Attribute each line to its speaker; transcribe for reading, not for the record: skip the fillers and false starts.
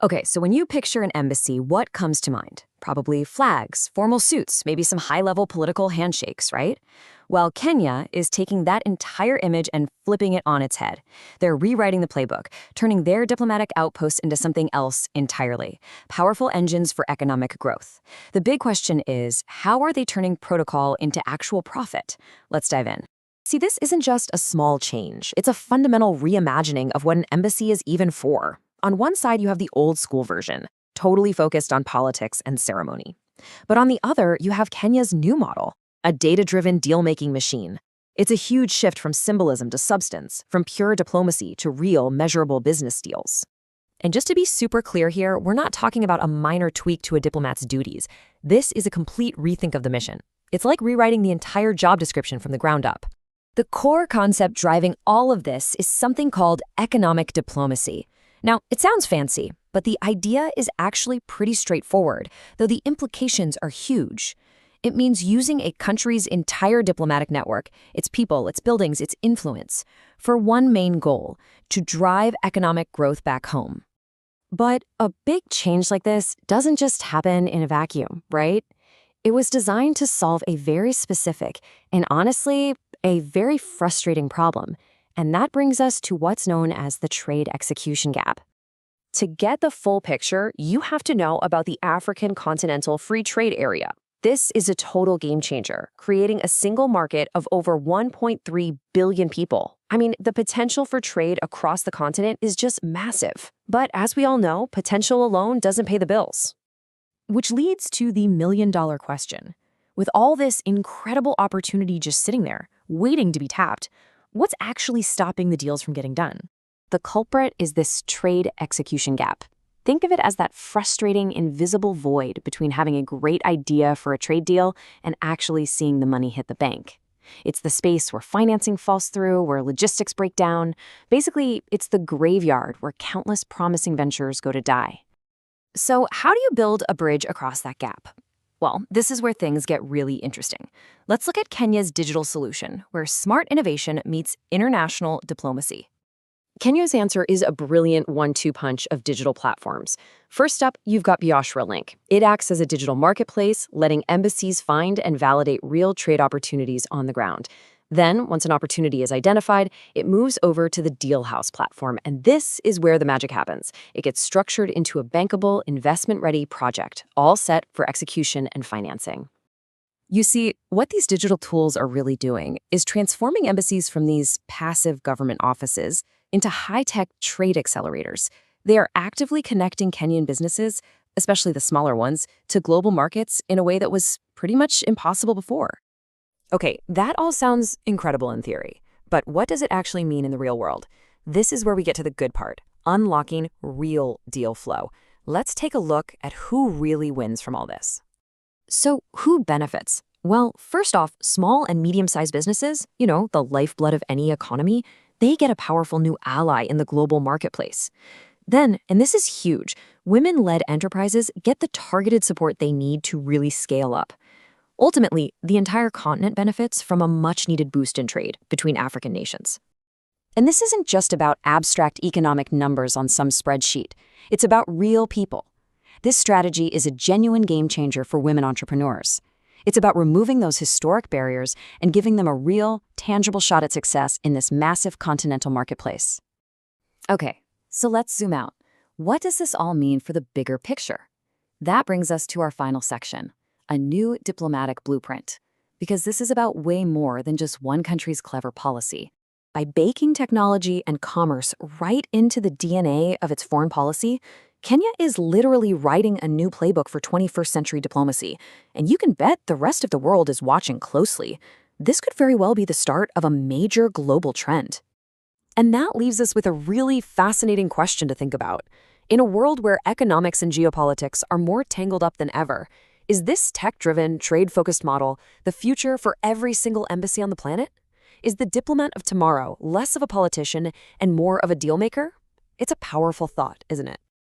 Speaker 1: Okay, so when you picture an embassy, what comes to mind? Probably flags, formal suits, maybe some high-level political handshakes, right? Well, Kenya is taking that entire image and flipping it on its head. They're rewriting the playbook, turning their diplomatic outposts into something else entirely. Powerful engines for economic growth. The big question is, how are they turning protocol into actual profit? Let's dive in. See, this isn't just a small change. It's a fundamental reimagining of what an embassy is even for. On one side, you have the old school version, totally focused on politics and ceremony. But on the other, you have Kenya's new model, a data-driven deal-making machine. It's a huge shift from symbolism to substance, from pure diplomacy to real, measurable business deals. And just to be super clear here, we're not talking about a minor tweak to a diplomat's duties. This is a complete rethink of the mission. It's like rewriting the entire job description from the ground up. The core concept driving all of this is something called economic diplomacy. Now, it sounds fancy, but the idea is actually pretty straightforward, though the implications are huge. It means using a country's entire diplomatic network, its people, its buildings, its influence, for one main goal, to drive economic growth back home. But a big change like this doesn't just happen in a vacuum, right? It was designed to solve a very specific, and honestly, a very frustrating problem. And that brings us to what's known as the trade execution gap. To get the full picture, you have to know about the African Continental Free Trade Area. This is a total game changer, creating a single market of over 1.3 billion people. I mean, the potential for trade across the continent is just massive. But as we all know, potential alone doesn't pay the bills. Which leads to the million-dollar question. With all this incredible opportunity just sitting there, waiting to be tapped, what's actually stopping the deals from getting done? The culprit is this trade execution gap. Think of it as that frustrating, invisible void between having a great idea for a trade deal and actually seeing the money hit the bank. It's the space where financing falls through, where logistics break down. Basically, it's the graveyard where countless promising ventures go to die. So how do you build a bridge across that gap? Well, this is where things get really interesting. Let's look at Kenya's digital solution, where smart innovation meets international diplomacy. Kenya's answer is a brilliant one-two punch of digital platforms. First up, you've got Biashara Link. It acts as a digital marketplace, letting embassies find and validate real trade opportunities on the ground. Then, once an opportunity is identified, it moves over to the Dealhouse platform, and this is where the magic happens. It gets structured into a bankable, investment-ready project, all set for execution and financing. You see, what these digital tools are really doing is transforming embassies from these passive government offices into high-tech trade accelerators. They are actively connecting Kenyan businesses, especially the smaller ones, to global markets in a way that was pretty much impossible before. Okay, that all sounds incredible in theory, but what does it actually mean in the real world? This is where we get to the good part, unlocking real deal flow. Let's take a look at who really wins from all this. So who benefits? Well, first off, small and medium-sized businesses, the lifeblood of any economy, they get a powerful new ally in the global marketplace. Then, and this is huge, women-led enterprises get the targeted support they need to really scale up. Ultimately, the entire continent benefits from a much-needed boost in trade between African nations. And this isn't just about abstract economic numbers on some spreadsheet. It's about real people. This strategy is a genuine game changer for women entrepreneurs. It's about removing those historic barriers and giving them a real, tangible shot at success in this massive continental marketplace. Okay, so let's zoom out. What does this all mean for the bigger picture? That brings us to our final section. A new diplomatic blueprint, because this is about way more than just one country's clever policy. By baking technology and commerce right into the DNA of its foreign policy, Kenya is literally writing a new playbook for 21st century diplomacy, and you can bet the rest of the world is watching closely. This could very well be the start of a major global trend. And that leaves us with a really fascinating question to think about. In a world where economics and geopolitics are more tangled up than ever, is this tech-driven, trade-focused model the future for every single embassy on the planet? Is the diplomat of tomorrow less of a politician and more of a deal maker? It's a powerful thought, isn't it?